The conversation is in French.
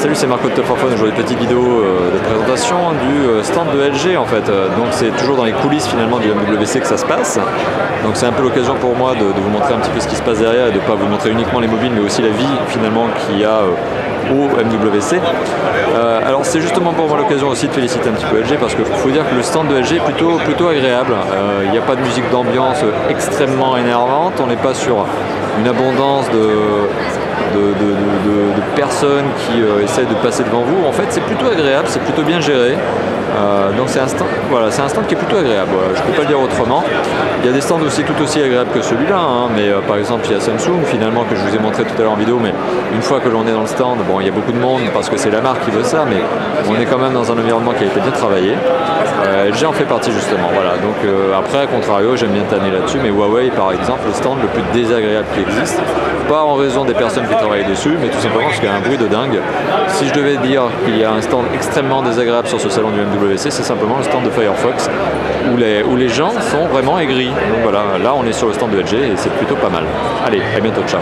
Salut, c'est Marco de Top 4 Phone. Aujourd'hui, petite vidéo de présentation du stand de LG en fait. Donc c'est toujours dans les coulisses finalement du MWC que ça se passe. Donc c'est un peu l'occasion pour moi de vous montrer un petit peu ce qui se passe derrière et de ne pas vous montrer uniquement les mobiles mais aussi la vie finalement qu'il y a au MWC. Alors c'est justement pour moi l'occasion aussi de féliciter un petit peu LG parce qu'il faut dire que le stand de LG est plutôt agréable. Il n'y a pas de musique d'ambiance extrêmement énervante, on n'est pas sur une abondance de personnes qui essaient de passer devant vous. En fait c'est plutôt agréable, c'est plutôt bien géré. Donc c'est un stand, voilà, c'est un stand qui est plutôt agréable, voilà, je ne peux pas le dire autrement. Il y a des stands aussi tout aussi agréables que celui-là, hein, mais par exemple il y a Samsung finalement que je vous ai montré tout à l'heure en vidéo, mais une fois que l'on est dans le stand, bon il y a beaucoup de monde parce que c'est la marque qui veut ça, mais on est quand même dans un environnement qui a été bien travaillé. LG en fait partie justement, voilà. Donc après à contrario j'aime bien tanner là-dessus, mais Huawei par exemple, le stand le plus désagréable qui existe, pas en raison des personnes qui travaillent dessus, mais tout simplement parce qu'il y a un bruit de dingue. Si je devais dire qu'il y a un stand extrêmement désagréable sur ce salon du MWC, c'est simplement le stand de Firefox où les gens sont vraiment aigris. Donc voilà, là on est sur le stand de LG et c'est plutôt pas mal. Allez, à bientôt, ciao.